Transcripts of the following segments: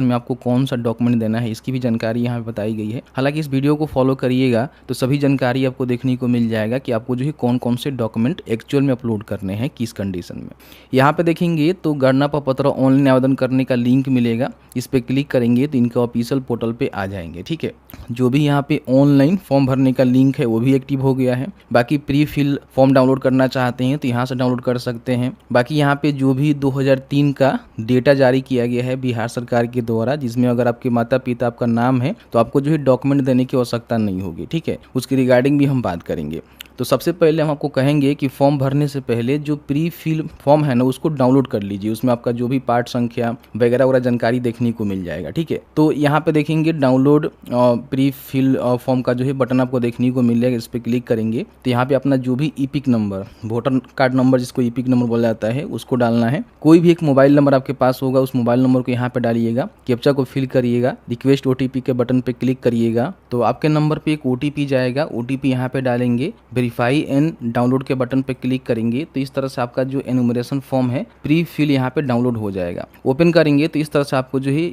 में आपको कौन सा डॉक्यूमेंट देना है इसकी भी जानकारी यहाँ पे बताई गई है। हालांकि इस वीडियो को फॉलो करिएगा तो सभी जानकारी आपको देखने को मिल जाएगा कि आपको जो है कौन कौन से डॉक्यूमेंट एक्चुअल में अपलोड करने हैं किस कंडीशन में। यहाँ पे देखेंगे तो गणना प्रपत्र ऑनलाइन आवेदन करने का लिंक मिलेगा, इस पर क्लिक करेंगे तो इनके ऑफिशियल पोर्टल पे आ जाएंगे। ठीक है, जो भी यहाँ पे ऑनलाइन फॉर्म भरने का लिंक है वो भी एक्टिव हो गया है। बाकी प्री फिल फॉर्म डाउनलोड करना चाहते हैं तो यहाँ से डाउनलोड कर सकते हैं। बाकी यहाँ पे जो भी 2003 का डेटा जारी किया गया है बिहार सरकार के द्वारा, जिसमें अगर आपके माता पिता आपका नाम है तो आपको जो है डॉक्यूमेंट देने की आवश्यकता नहीं होगी। ठीक है, उसकी रिगार्डिंग भी हम बात करेंगे। तो सबसे पहले हम आपको कहेंगे कि फॉर्म भरने से पहले जो प्री फिल फॉर्म है ना उसको डाउनलोड कर लीजिए, उसमें आपका जो भी पार्ट संख्या वगैरह वगैरह जानकारी देखने को मिल जाएगा। ठीक है, तो यहाँ पे देखेंगे डाउनलोड प्री फिल फॉर्म का जो है बटन आपको देखने को मिल जाएगा, इस पर क्लिक करेंगे तो यहाँ पे अपना जो भी EPIC number, voter card number जिसको ईपिक नंबर बोला जाता है, उसको डालना है। कोई भी एक मोबाइल नंबर आपके पास होगा उस मोबाइल नंबर को यहाँ पे डालिएगा, कैप्चा को फिल करिएगा, रिक्वेस्ट ओटीपी के बटन पे क्लिक करिएगा तो आपके नंबर पे एक ओटीपी जाएगा, ओटीपी यहाँ पे डालेंगे, वेरीफाई एंड डाउनलोड के बटन पे क्लिक करेंगे तो इस तरह से आपका जो एनुमरेशन फॉर्म है प्री फिल यहाँ पे डाउनलोड हो जाएगा। ओपन करेंगे तो इस तरह से आपको जो है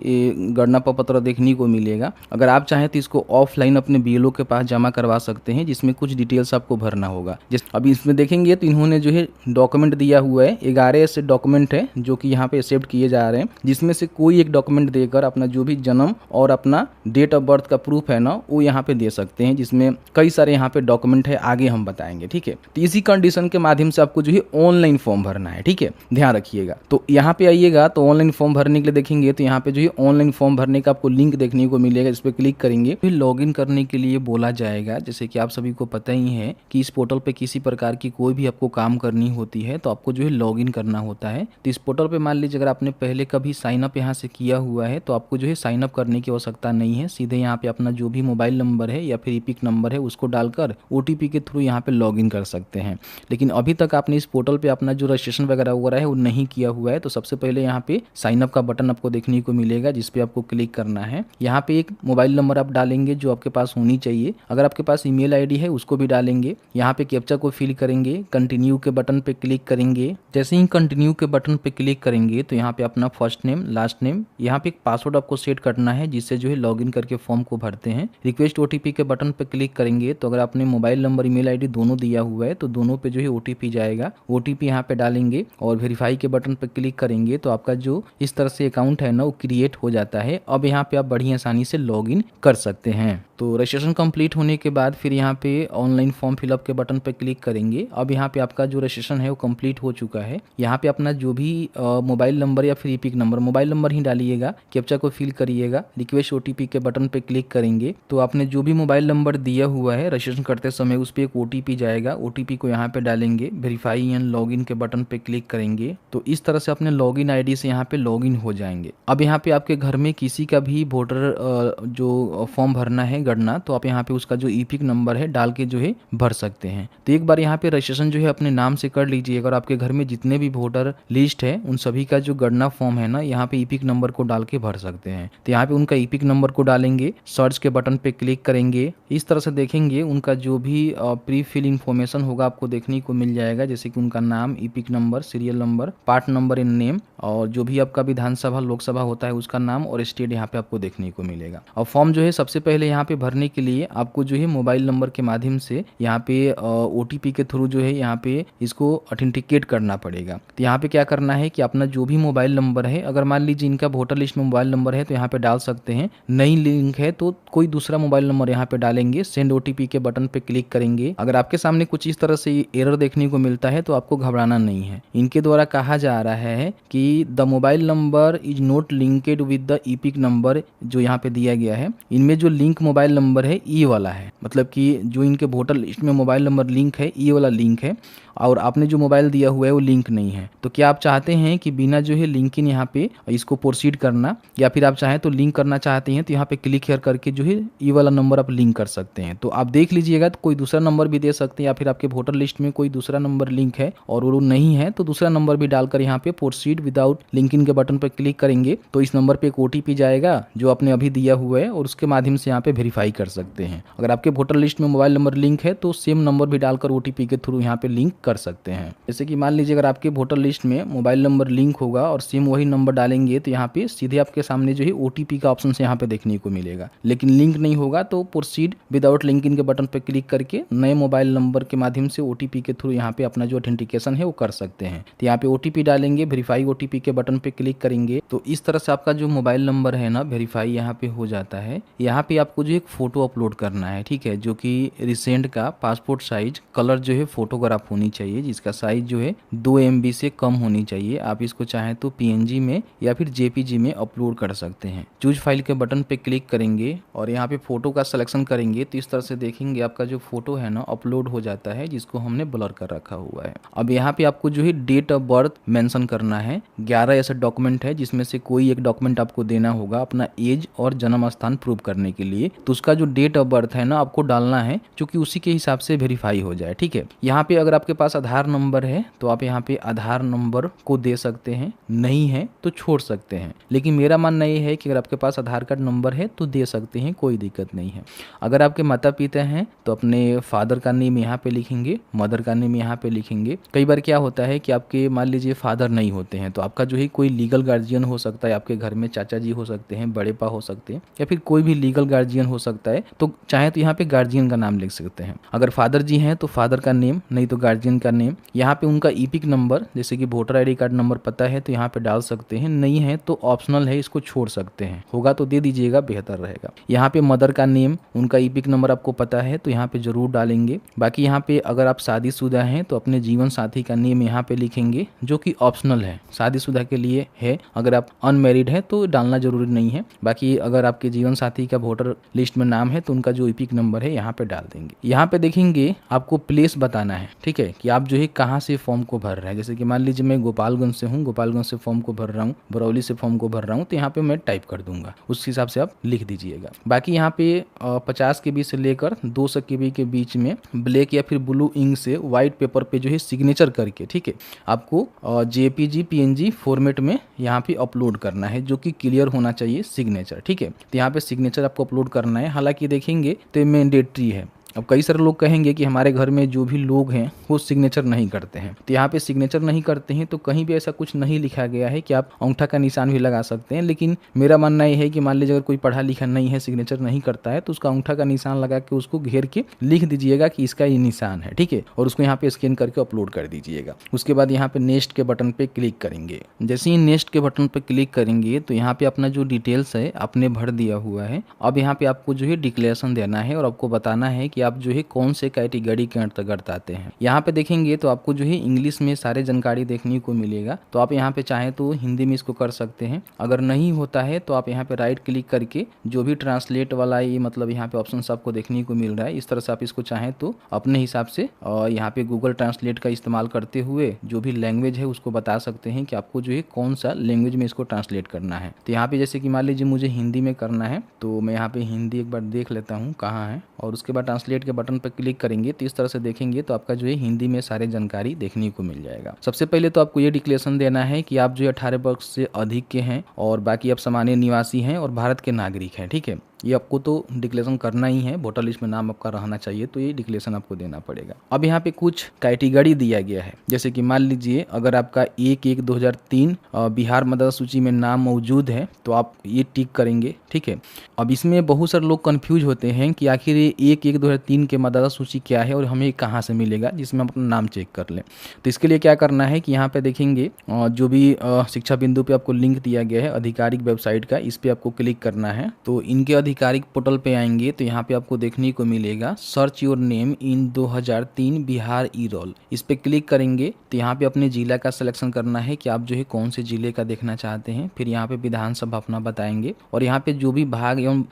गणना प्रपत्र देखने को मिलेगा। अगर आप चाहें तो इसको ऑफलाइन अपने बीएलओ के पास जमा करवा सकते हैं, जिसमें कुछ डिटेल्स आपको भरना होगा। अभी इसमें देखेंगे तो इन्होंने जो है डॉक्यूमेंट दिया हुआ है, 11 ऐसे डॉक्यूमेंट है जो कि यहाँ पे एक्सेप्ट किए जा रहे हैं, जिसमें से कोई एक डॉक्यूमेंट देकर अपना जो भी जन्म और अपना डेट ऑफ बर्थ का प्रूफ है ना वो यहाँ पे दे सकते हैं, जिसमें कई सारे यहाँ पे डॉक्यूमेंट है, आगे हम बताएंगे। ठीक है, तो इसी कंडीशन के माध्यम से आपको जो है ऑनलाइन फॉर्म भरना है। ठीक है, ध्यान रखिएगा। तो यहाँ पे आइएगा तो ऑनलाइन फॉर्म भरने के लिए देखेंगे तो यहाँ पे जो है ऑनलाइन फॉर्म भरने का आपको लिंक देखने को मिलेगा, इस पर क्लिक करेंगे फिर लॉगिन करने के लिए बोला जाएगा। जैसे कि आप सभी को पता ही है कि इस पोर्टल पे किसी प्रकार की कोई भी आपको काम करनी होती है तो आपको जो है लॉगिन करना होता है। तो इस पोर्टल पे मान लीजिए अगर आपने पहले कभी साइन अप यहाँ से किया हुआ है तो आपको जो है साइन अप करने की आवश्यकता नहीं है, सीधे यहाँ पे अपना जो भी मोबाइल नंबर है या फिर ईपिक नंबर है उसको डालकर ओटीपी के थ्रू यहाँ पे लॉगिन कर सकते हैं। लेकिन अभी तक आपने इस पोर्टल पे अपना जो रजिस्ट्रेशन वगैरह वगैरह है वो नहीं किया हुआ है तो सबसे पहले यहाँ पे साइन अप का बटन आपको देखने को मिलेगा, जिस पे आपको क्लिक करना है। यहाँ पे एक मोबाइल नंबर आप डालेंगे जो आपके पास होनी चाहिए, अगर आपके पास ईमेल आईडी है उसको भी डालेंगे। यहाँ पे कैप्चा को फिल करेंगे, कंटिन्यू के बटन पे क्लिक करेंगे। जैसे ही कंटिन्यू के बटन पे क्लिक करेंगे तो यहाँ पे अपना फर्स्ट नेम, लास्ट नेम, यहाँ पे एक पासवर्ड आपको सेट करना है जिससे जो है लॉगिन करके फॉर्म को भरते हैं। रिक्वेस्ट ओटीपी के बटन पे क्लिक करेंगे तो अगर आपने मोबाइल नंबर ईमेल आईडी दोनों दिया हुआ है तो दोनों पे जो है ओटीपी जाएगा, ओटीपी यहाँ पे डालेंगे और वेरीफाई के बटन पे क्लिक करेंगे तो आपका जो इस तरह से अकाउंट है ना वो क्रिएट हो जाता है। अब यहाँ पे आप बड़ी आसानी से लॉगिन कर सकते हैं। तो रजिस्ट्रेशन कंप्लीट होने के बाद फिर यहाँ पे ऑनलाइन फॉर्म फिलअप के बटन पे क्लिक करेंगे। अब यहाँ पे आपका जो रजिस्ट्रेशन है वो कंप्लीट हो चुका है। यहाँ पे अपना जो भी मोबाइल नंबर या फिर ईपिक नंबर, मोबाइल नंबर ही डालिएगा, कैप्चा को फिल करिएगा, रिक्वेस्ट ओटीपी के बटन पे क्लिक करेंगे तो आपने जो भी मोबाइल नंबर दिया हुआ है रजिस्ट्रेशन करते समय उस पर एक ओटीपी जाएगा, ओटीपी को यहाँ पे डालेंगे, वेरीफाई एंड लॉगिन के बटन पे क्लिक करेंगे तो इस तरह से अपने लॉगिन आईडी से यहाँ पे लॉगिन हो जाएंगे। अब यहाँ पे आपके घर में किसी का भी वोटर जो फॉर्म भरना है गणना, तो आप यहाँ पे उसका जो ईपिक नंबर है डाल के जो है भर सकते हैं। तो एक बार यहाँ पे रजिस्ट्रेशन जो है अपने नाम से कर लीजिए। अगर आपके घर में जितने भी वोटर लिस्ट है उन सभी का जो गणना फॉर्म है ना यहाँ पे ईपिक नंबर को डाल के भर सकते हैं। तो यहाँ पे उनका ईपिक नंबर को डालेंगे, सर्च के बटन पे क्लिक करेंगे, इस तरह से देखेंगे उनका जो भी प्री फिल इन्फॉर्मेशन होगा आपको देखने को मिल जाएगा, जैसे कि उनका नाम, EPIC number, serial number, part number in name और जो भी आपका विधानसभा लोकसभा होता है उसका नाम और स्टेट यहाँ पे आपको देखने को मिलेगा। और फॉर्म जो है सबसे पहले यहाँ पे भरने के लिए आपको जो है मोबाइल नंबर के माध्यम से यहाँ पे ओटीपी के थ्रू जो है यहाँ पे इसको ऑथेंटिकेट करना पड़ेगा। तो यहाँ पे क्या करना है कि अपना जो भी मोबाइल नंबर है, अगर मान लीजिए इनका वोटर लिस्ट में मोबाइल नंबर है तो यहाँ पे डाल सकते हैं, नई लिंक है तो कोई दूसरा मोबाइल नंबर यहाँ पे डालेंगे, सेंड ओटीपी के बटन पे क्लिक करेंगे। अगर आपके सामने कुछ इस तरह से एरर देखने को मिलता है तो आपको घबराना नहीं है। इनके द्वारा कहा जा रहा है कि the mobile number is not linked with the EPIC number जो यहाँ पे दिया गया है, इनमें जो लिंक मोबाइल नंबर है ये वाला है, मतलब कि जो इनके वोटर लिस्ट में मोबाइल नंबर लिंक है ये वाला लिंक है और आपने जो मोबाइल दिया हुआ है वो लिंक नहीं है। तो क्या आप चाहते हैं कि बिना जो है लिंक इन यहाँ पे इसको प्रोसीड करना, या फिर आप चाहें तो लिंक करना चाहते हैं तो यहाँ पे क्लिक हेयर करके जो है ये वाला नंबर आप लिंक कर सकते हैं। तो आप देख लीजिएगा, तो कोई दूसरा नंबर भी दे सकते हैं या फिर आपके वोटर लिस्ट में कोई दूसरा नंबर लिंक है और वो नहीं है तो दूसरा नंबर भी डालकर यहाँ पे प्रोसीड विदाउट लिंकिंग के बटन पर क्लिक करेंगे तो इस नंबर पे एक ओटीपी जाएगा जो आपने अभी दिया हुआ है और उसके माध्यम से यहाँ पे वेरीफाई वेरीफाई कर सकते हैं। अगर आपके वोटर लिस्ट में मोबाइल नंबर लिंक है तो सेम नंबर भी डालकर OTP के थ्रू यहाँ पे लिंक कर सकते हैं। जैसे कि मान लीजिए अगर आपके वोटर लिस्ट में मोबाइल नंबर लिंक होगा और सेम वही नंबर डालेंगे तो यहाँ पे सीधे आपके सामने जो है OTP का ऑप्शन से यहाँ पे देखने को मिलेगा। लेकिन लिंक नहीं होगा तो प्रोसीड विदाउट लिंकिंग के बटन पर क्लिक करके नए मोबाइल नंबर के माध्यम से OTP के थ्रू यहाँ पे अपना जो ऑथेंटिकेशन है वो कर सकते हैं। तो यहाँ पे OTP डालेंगे, वेरीफाई OTP के बटन पे क्लिक करेंगे तो इस तरह से आपका जो मोबाइल नंबर है ना वेरीफाई यहाँ पे हो जाता है। यहाँ पे आपको जो एक फोटो अपलोड करना है, ठीक है, जो कि रिसेंट का पासपोर्ट साइज कलर जो है फोटोग्राफ होनी चाहिए, जिसका साइज जो है 2 MB से कम होनी चाहिए। आप इसको चाहें तो PNG में या फिर JPG में अपलोड कर सकते हैं। चूज फाइल के बटन पे क्लिक करेंगे और यहाँ पे फोटो का सिलेक्शन करेंगे तो इस तरह से देखेंगे आपका जो फोटो है ना अपलोड हो जाता है, जिसको हमने ब्लर कर रखा हुआ है। अब यहाँ पे आपको जो है डेट ऑफ बर्थ मेंशन करना है। 11 ऐसे डॉक्यूमेंट है जिसमें से कोई एक डॉक्यूमेंट आपको देना होगा अपना एज और जन्म स्थान प्रूव करने के लिए। तो उसका जो डेट ऑफ बर्थ है ना आपको डालना है, क्योंकि उसी के हिसाब से वेरीफाई हो जाए, ठीक है। यहाँ पे अगर आपके पास आधार नंबर है तो आप यहाँ पे आधार नंबर को दे सकते हैं, नहीं है तो छोड़ सकते हैं। लेकिन मेरा मानना ये है कि अगर आपके पास आधार कार्ड नंबर है तो दे सकते हैं, कोई दिक्कत नहीं है। अगर आपके माता पिता हैं तो अपने फादर का नेम यहाँ पे लिखेंगे, मदर का नेम यहाँ पे लिखेंगे। कई बार क्या होता है कि आपके मान लीजिए फादर नहीं होते हैं तो आपका जो है कोई लीगल गार्जियन हो सकता है, आपके घर में चाचा जी हो सकते हैं, बड़े पा हो सकते हैं, या फिर कोई भी लीगल गार्जियन हो सकता है। तो चाहे तो यहाँ पे गार्जियन का नाम लिख सकते हैं। अगर फादर जी हैं तो फादर का नेम, नहीं तो गार्जियन का नेम। यहाँ पे उनका EPIC नंबर जैसे कि वोटर ID कार्ड नंबर पता है तो यहाँ पे डाल सकते हैं, नहीं है तो ऑप्शनल है, इसको छोड़ सकते हैं। होगा तो दे दीजिएगा, बेहतर रहेगा। यहाँ पे मदर का नेम, उनका EPIC नंबर आपको पता है तो यहाँ पे जरूर डालेंगे। बाकी यहाँ पे अगर आप शादीशुदा हैं तो अपने जीवन साथी का नेम यहाँ पे लिखेंगे, जो कि ऑप्शनल है, शादीशुदा के लिए है। अगर आप अनमैरिड है तो डालना जरूरी नहीं है। बाकी अगर आपके जीवन साथी का वोटर लिस्ट में नाम है तो उनका जो EPIC नंबर है यहाँ पे डाल देंगे। यहाँ पे देखेंगे आपको प्लेस बताना है, ठीक है, कि आप जो है कहाँ से फॉर्म को भर रहे हैं। जैसे कि मान लीजिए मैं गोपालगंज से हूँ, गोपालगंज से फॉर्म को भर रहा हूँ, बरौली से फॉर्म को भर रहा हूँ, तो यहाँ पे मैं टाइप कर दूंगा, उस हिसाब से आप लिख दीजिएगा। बाकी यहाँ पे 50 KB से लेकर 200 KB के बीच में ब्लैक या फिर ब्लू इंक से व्हाइट पेपर पे जो है सिग्नेचर करके, ठीक है, आपको JPG PNG फॉर्मेट में यहाँ पे अपलोड करना है, जो कि क्लियर होना चाहिए सिग्नेचर, ठीक है। तो यहाँ पे सिग्नेचर आपको अपलोड करना है। हालांकि देखेंगे तो मैंडेटरी है। अब कई सारे लोग कहेंगे कि हमारे घर में जो भी लोग हैं वो सिग्नेचर नहीं करते हैं, तो यहाँ पे सिग्नेचर नहीं करते हैं तो कहीं भी ऐसा कुछ नहीं लिखा गया है कि आप अंगूठा का निशान भी लगा सकते हैं। लेकिन मेरा मानना यह है कि मान लीजिए अगर कोई पढ़ा लिखा नहीं है, सिग्नेचर नहीं करता है, तो उसका अंगूठा का निशान लगा के उसको घेर के लिख दीजिएगा कि इसका ये निशान है, ठीक है, और उसको यहाँ पे स्कैन करके अपलोड कर दीजिएगा। उसके बाद यहाँ पे नेक्स्ट के बटन पे क्लिक करेंगे। जैसे ही नेक्स्ट के बटन पे क्लिक करेंगे तो यहाँ पे अपना जो डिटेल्स है आपने भर दिया हुआ है। अब यहाँ पे आपको जो है डिक्लेरेशन देना है और आपको बताना है कि आप जो है कौन से कैटेगरी के अंतर्गत आते हैं। यहाँ पे देखेंगे तो आपको जो है इंग्लिश में सारे जानकारी देखने को मिलेगा, तो आप यहाँ पे चाहें तो हिंदी में इसको कर सकते हैं। अगर नहीं होता है तो आप यहाँ पे राइट क्लिक करके जो भी ट्रांसलेट वाला ये मतलब यहाँ पे ऑप्शन आपको देखने को मिल रहा है, इस तरह से आप इसको चाहें तो अपने हिसाब से यहाँ पे गूगल ट्रांसलेट का इस्तेमाल करते हुए जो भी लैंग्वेज है उसको बता सकते हैं कि आपको जो है कौन सा लैंग्वेज में इसको ट्रांसलेट करना है। तो यहाँ पे जैसे कि मान लीजिए मुझे हिंदी में करना है तो मैं यहाँ पे हिंदी एक बार देख लेता हूँ कहाँ है, और उसके बाद ट्रांसलेट के बटन पर क्लिक करेंगे तो इस तरह से देखेंगे तो आपका जो है हिंदी में सारे जानकारी देखने को मिल जाएगा। सबसे पहले तो आपको ये डिक्लेरेशन देना है कि आप जो है 18 वर्ष से अधिक के हैं और बाकी आप सामान्य निवासी हैं और भारत के नागरिक हैं, ठीक है। ये आपको तो डिक्लेरेशन करना ही है, वोटर लिस्ट में नाम आपका रहना चाहिए, तो ये डिक्लेरेशन आपको देना पड़ेगा। अब यहाँ पे कुछ कैटेगरी दिया गया है, जैसे कि मान लीजिए अगर आपका 1/1/2003 बिहार मतदाता सूची में नाम मौजूद है तो आप ये टिक करेंगे, ठीक है। अब इसमें बहुत सारे लोग कंफ्यूज होते हैं कि आखिर ये 1/1/2003 के मतदाता सूची क्या है और हमें कहाँ से मिलेगा, जिसमें हम अपना नाम चेक कर लें। तो इसके लिए क्या करना है कि यहाँ पे देखेंगे जो भी शिक्षा बिंदु पे आपको लिंक दिया गया है आधिकारिक वेबसाइट का, इस पे आपको क्लिक करना है। तो इनके आधिकारिक पोर्टल पे आएंगे तो यहाँ पे आपको देखने को मिलेगा search your name in 2003 Bihar E roll. इस पे क्लिक करेंगे तो यहाँ पे अपने जिला का सिलेक्शन करना है कि आप जो है कौन से जिले का देखना चाहते हैं। फिर यहाँ पे विधानसभा अपना बताएंगे और यहाँ पे जो भी भाग एवं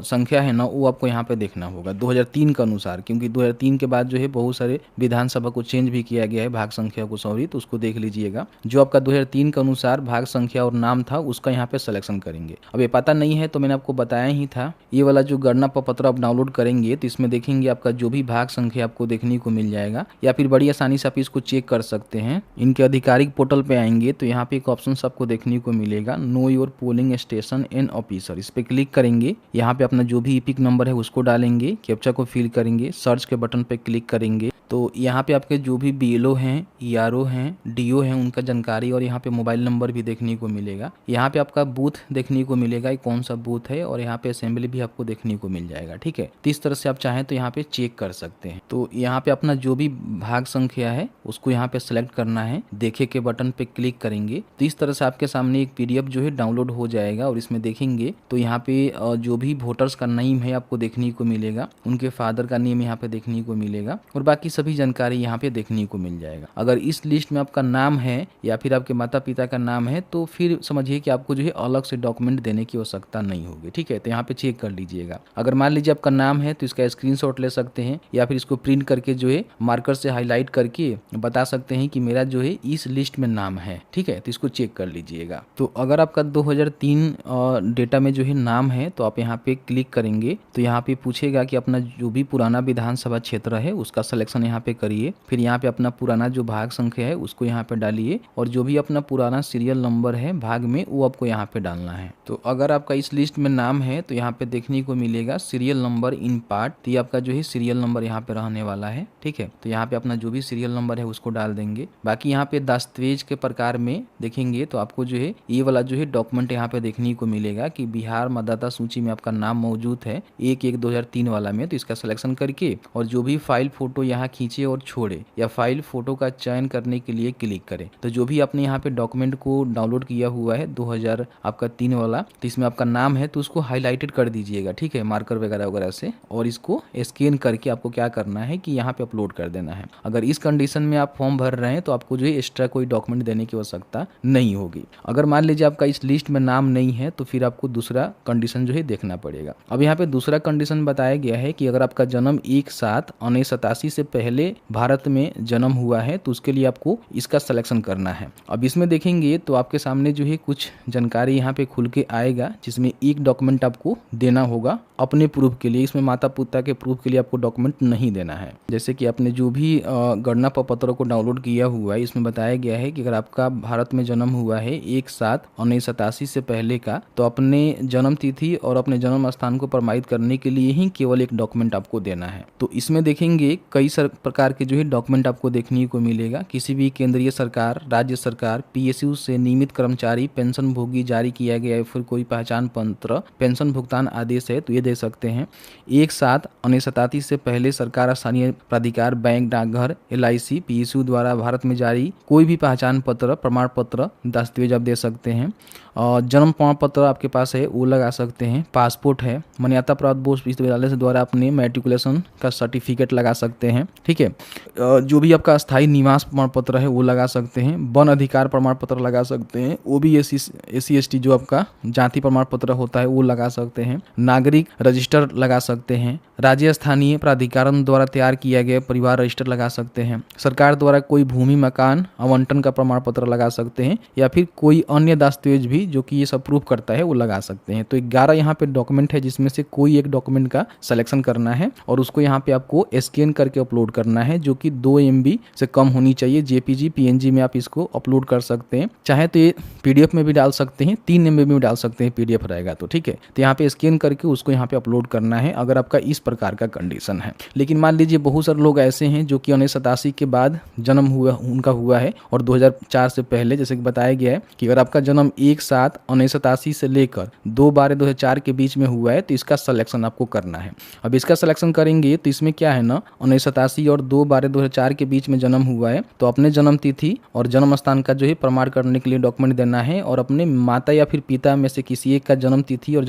संख्या है ना वो आपको यहाँ पे देखना होगा 2003 के अनुसार, क्योंकि 2003 के बाद जो है बहुत सारे विधानसभा को चेंज भी किया गया है भाग संख्या को, सॉरी, तो उसको देख लीजिएगा। जो आपका 2003 के अनुसार भाग संख्या और नाम था उसका यहाँ पे सिलेक्शन करेंगे। अब ये पता नहीं है तो मैंने आपको बताया ही था था। ये वाला जो गणना प्रपत्र आप डाउनलोड करेंगे तो इसमें देखेंगे आपका जो भी भाग संख्या आपको देखने को मिल जाएगा, या फिर बड़ी आसानी से आप इसको चेक कर सकते हैं। इनके आधिकारिक पोर्टल पे आएंगे तो यहाँ पे एक ऑप्शन आपको देखने को मिलेगा, know your polling station and officer. इस पर क्लिक करेंगे, यहाँ पे अपना जो भी ईपिक नंबर है उसको डालेंगे, कैप्चा को फिल करेंगे, सर्च के बटन पे क्लिक करेंगे तो यहाँ पे आपके जो भी बीएलओ हैं, ईआरओ हैं, डीओ हैं, उनका जानकारी और यहाँ पे मोबाइल नंबर भी देखने को मिलेगा। यहाँ पे आपका बूथ देखने को मिलेगा, कौन सा बूथ है, और यहाँ पे असेंबली भी आपको देखने को मिल जाएगा। ठीक है, तो इस तरह से आप चाहें तो यहाँ पे चेक कर सकते हैं। तो यहाँ पे अपना जो भी भाग संख्या है उसको यहाँ पे सेलेक्ट करना है, देखे के बटन पे क्लिक करेंगे तो इस तरह से आपके सामने एक पीडीएफ जो है डाउनलोड हो जाएगा। और इसमें देखेंगे तो यहाँ पे जो भी वोटर्स का नेम है आपको देखने को मिलेगा, उनके फादर का नेम यहाँ पे देखने को मिलेगा और बाकी सभी जानकारी यहाँ पे देखने को मिल जाएगा। अगर इस लिस्ट में आपका नाम है या फिर आपके माता पिता का नाम है तो फिर समझिए कि आपको जो है अलग से डॉक्यूमेंट देने की आवश्यकता नहीं होगी। ठीक है, तो यहाँ पे चेक कर लीजिएगा। अगर मान लीजिए आपका नाम है तो इसका स्क्रीनशॉट ले सकते हैं या फिर इसको प्रिंट करके जो है मार्कर से हाईलाइट करके बता सकते हैं कि मेरा जो है इस लिस्ट में नाम है। ठीक है, तो इसको चेक कर लीजिएगा। तो अगर आपका 2003 डेटा में जो है नाम है तो आप यहाँ पे क्लिक करेंगे तो यहाँ पे पूछेगा कि अपना जो भी पुराना विधानसभा क्षेत्र है उसका सिलेक्शन यहाँ पे करिए। फिर यहाँ पे अपना पुराना जो भाग संख्या है उसको यहाँ पे डालिए और जो भी अपना पुराना सीरियल नंबर है भाग में वो आपको यहाँ पे डालना है। तो अगर आपका इस लिस्ट में नाम है तो यहाँ पे देखने को मिलेगा सीरियल नंबर इन पार्ट, तो ये आपका जो है सीरियल नंबर यहाँ पे रहने वाला है। ठीक है, तो यहाँ पे अपना जो भी सीरियल नंबर है उसको डाल देंगे। बाकी यहाँ पे दस्तावेज के प्रकार में देखेंगे तो आपको जो है ये वाला जो है डॉक्यूमेंट यहाँ पे देखने को मिलेगा कि बिहार मतदाता सूची में आपका नाम मौजूद है 1/1/2003 वाला में, तो इसका सिलेक्शन करके और जो भी फाइल फोटो यहाँ खींचे और छोड़े या फाइल फोटो का चयन करने के लिए क्लिक करें। तो जो भी आपने यहाँ पे डॉक्यूमेंट को डाउनलोड किया हुआ है 2003 वाला, तो इसमें आपका नाम है तो उसको हाईलाइटेड कर दीजिएगा। ठीक है, मार्कर वगैरह वगैरह से, और इसको स्कैन करके आपको क्या करना है कि यहाँ पे अपलोड कर देना है। अगर इस कंडीशन में आप फॉर्म भर रहे हैं तो आपको जो है एक्स्ट्रा कोई डॉक्यूमेंट देने की आवश्यकता नहीं होगी। अगर मान लीजिए आपका इस लिस्ट में नाम नहीं है तो फिर आपको दूसरा कंडीशन जो है देखना पड़ेगा। अब यहाँ पे दूसरा कंडीशन बताया गया है कि अगर आपका जन्म 1/7/1987 से पहले भारत में जन्म हुआ है तो उसके लिए आपको इसका सिलेक्शन करना है। अब इसमें देखेंगे तो आपके सामने जो है कुछ जानकारी यहाँ पे खुल के आएगा जिसमें एक डॉक्यूमेंट आपको देना होगा अपने प्रूफ के लिए। इसमें माता पिता के प्रूफ के लिए आपको डॉक्यूमेंट नहीं देना है। जैसे कि आपने जो भी गणना प्रपत्र को डाउनलोड किया हुआ है इसमें बताया गया है कि अगर आपका भारत में जन्म हुआ है 1/7/1987 से पहले का, तो अपने जन्म तिथि और अपने जन्म स्थान को प्रमाणित करने के लिए ही केवल एक डॉक्यूमेंट आपको देना है। तो इसमें देखेंगे कई प्रकार के जो है डॉक्यूमेंट आपको देखने को मिलेगा। किसी भी केंद्रीय सरकार, राज्य सरकार, पीएसयू से नियमित कर्मचारी, पेंशन भोगी जारी किया गया है, फिर कोई पहचान पत्र, पेंशन भुगतान आदेश है तो ये दे सकते हैं। 1/7/1987 से पहले सरकार, स्थानीय प्राधिकार, बैंक, डाकघर, LIC, पीएसयू द्वारा भारत में जारी कोई भी पहचान पत्र, प्रमाण पत्र, दस्तावेज आप दे सकते हैं। जन्म प्रमाण पत्र आपके पास है वो लगा सकते हैं। पासपोर्ट है, मान्यता प्राप्त बोर्ड विश्वविद्यालय से द्वारा अपने मैट्रिकुलेशन का सर्टिफिकेट लगा सकते हैं। ठीक है, जो भी आपका स्थायी निवास प्रमाण पत्र है वो लगा सकते हैं। वन अधिकार प्रमाण पत्र लगा सकते हैं। OBC SC ST जो आपका जाति प्रमाण पत्र होता है वो लगा सकते हैं। नागरिक रजिस्टर लगा सकते हैं। राज्य स्थानीय प्राधिकरण द्वारा तैयार किया गया परिवार रजिस्टर लगा सकते हैं। सरकार द्वारा कोई भूमि मकान आवंटन का प्रमाण पत्र लगा सकते हैं, या फिर कोई अन्य दस्तावेज भी जो कि ये सब प्रूफ करता है वो लगा सकते हैं। तो 11 यहाँ पे डॉक्यूमेंट है जिसमें से कोई एक डॉक्यूमेंट का सिलेक्शन करना है और उसको यहाँ पे आपको स्कैन करके अपलोड करना है, जो कि 2 MB से कम होनी चाहिए। JPG PNG में आप इसको अपलोड कर सकते हैं, चाहे तो ये PDF में भी डाल सकते हैं, 3 MB में भी डाल सकते हैं PDF रहेगा तो। ठीक है, तो यहाँ पे स्कैन करके उसको यहाँ पे अपलोड करना है अगर आपका इस प्रकार का कंडीशन है। लेकिन मान लीजिए बहुत सारे लोग ऐसे हैं जो कि 1987 के बाद जन्म उनका हुआ है और 2004 से पहले, जैसे कि बताया गया है कि अगर आपका जन्म 1/7/1987 से लेकर 2/12/2004 के बीच में हुआ है तो इसका सिलेक्शन आपको करना है। अब इसका सिलेक्शन करेंगे तो इसमें क्या है ना, 1987 और 2/12/2004 के बीच में जन्म हुआ है तो अपने जन्म तिथि और जन्म स्थान का जो है प्रमाण करने के लिए डॉक्यूमेंट देना है, और अपने माता या फिर पिता में से किसी एक का जन्म तिथि और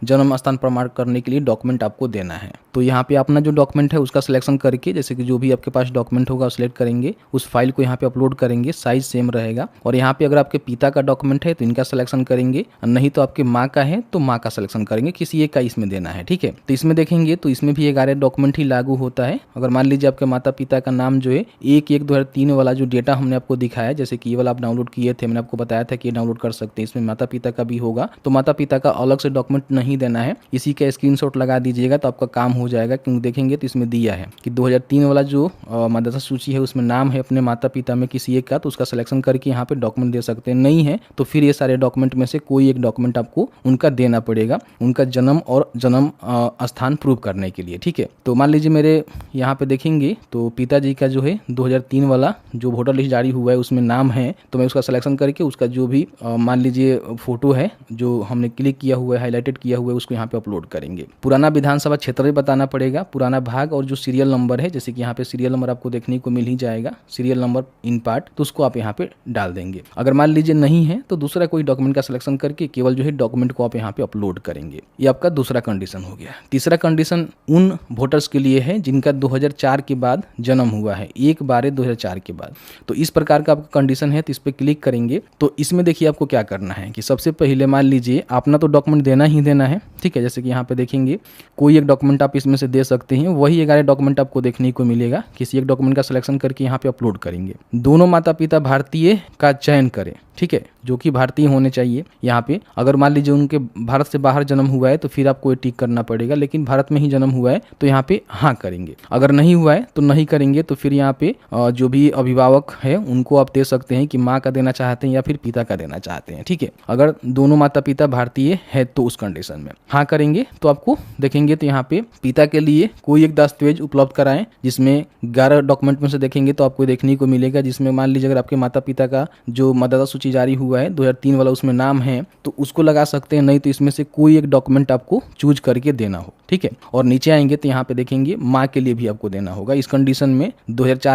जन्म स्थान प्रमाण करने के लिए डॉक्यूमेंट आपको देना है। तो यहाँ पे अपना जो डॉक्यूमेंट है उसका सिलेक्शन सिलेक्शन करके, जैसे कि जो भी आपके पास डॉक्यूमेंट होगा सिलेक्ट करेंगे, उस फाइल को यहाँ पे अपलोड करेंगे, साइज सेम रहेगा। और यहाँ पे अगर आपके पिता का डॉक्यूमेंट है तो इनका सिलेक्शन करेंगे, नहीं तो आपके माँ का है तो माँ का सिलेक्शन करेंगे, किसी एक का इसमें देना है। ठीक है, तो इसमें देखेंगे तो इसमें भी 11 डॉक्यूमेंट ही लागू होता है। अगर मान लीजिए आपके माता पिता का नाम जो है 1/1/2003 वाला जो डेटा हमने आपको दिखाया, जैसे कि ये वाला आप डाउनलोड किए थे, मैंने आपको बताया था कि ये डाउनलोड कर सकते हैं, इसमें माता पिता का भी होगा, तो माता पिता का अलग से डॉक्यूमेंट नहीं देना है, इसी का स्क्रीनशॉट लगा दीजिएगा तो आपका काम हो जाएगा। क्योंकि देखेंगे तो इसमें दिया है कि 2003 वाला जो मतदाता सूची है उसमें नाम है अपने माता पिता में किसी एक का, तो उसका सिलेक्शन करके यहाँ पे डॉक्यूमेंट दे सकते हैं। नहीं है तो फिर ये सारे डॉक्यूमेंट में से कोई एक डॉक्यूमेंट आपको उनका देना पड़ेगा, उनका जन्म और जन्म स्थान प्रूव करने के लिए। ठीक है, तो मान लीजिए मेरे यहाँ पे देखेंगे तो पिताजी का जो है 2003 वाला जो वोटर लिस्ट जारी हुआ है उसमें नाम है, तो मैं उसका सिलेक्शन करके उसका जो भी मान लीजिए फोटो है जो हमने क्लिक किया हुआ है, हाईलाइटेड किया हुआ है, उसको यहाँ पे अपलोड करेंगे। पुराना विधानसभा क्षेत्र भी बताना पड़ेगा, पुराना भाग और जो सीरियल नंबर है, जैसे कि यहाँ पे सीरियल नंबर आपको देखने को मिल ही जाएगा, सीरियल नंबर इन पार्ट, तो उसको आप यहाँ पे डाल देंगे। अगर मान लीजिए नहीं है तो दूसरा कोई डॉक्यूमेंट का सिलेक्शन करके केवल जो है डॉक्यूमेंट को आप यहाँ पे अपलोड करेंगे। ये आपका दूसरा कंडीशन हो गया। तीसरा कंडीशन उन वोटर्स के लिए है जिनका 2004 के बाद जन्म हुआ है, 1/12/2004 के बाद। तो इस प्रकार का आपका कंडीशन है, तो इस पर क्लिक करेंगे। तो इसमें देखिए आपको क्या करना है कि सबसे पहले मान लीजिए अपना तो डॉक्यूमेंट देना ही देना है। ठीक है, जैसे कि यहाँ पे देखेंगे कोई एक डॉक्यूमेंट आप इसमें से दे सकते हैं, वही 11 डॉक्यूमेंट आपको देखने को मिलेगा। किसी एक डॉक्यूमेंट का सिलेक्शन करके यहाँ पे अपलोड करेंगे। दोनों माता पिता भारतीय का चयन करें, ठीक है, जो कि भारतीय होने चाहिए। यहाँ पे अगर मान लीजिए उनके भारत से बाहर जन्म हुआ है तो फिर आपको ये टिक करना पड़ेगा, लेकिन भारत में ही जन्म हुआ है तो यहाँ पे हाँ करेंगे। अगर नहीं हुआ है तो नहीं करेंगे, तो फिर यहाँ पे जो भी अभिभावक है उनको आप दे सकते हैं कि माँ का देना चाहते हैं या फिर पिता का देना चाहते हैं। ठीक है, अगर दोनों माता पिता भारतीय है तो उस कंडीशन में हाँ करेंगे। तो आपको देखेंगे तो यहाँ पे पिता के लिए कोई एक दस्तावेज उपलब्ध कराएं, जिसमें 11 डॉक्यूमेंट में से देखेंगे तो आपको देखने को मिलेगा, जिसमें मान लीजिए अगर आपके माता पिता का जो मतदाता सूची जारी हुआ है 2003 वाला उसमें नाम है तो उसको लगा सकते हैं, नहीं तो इसमें से कोई एक डॉक्यूमेंट आपको चूज करके देना हो। ठीक है, और नीचे आएंगे तो यहाँ पे देखेंगे माँ के लिए भी आपको देना होगा। इस कंडीशन में 2004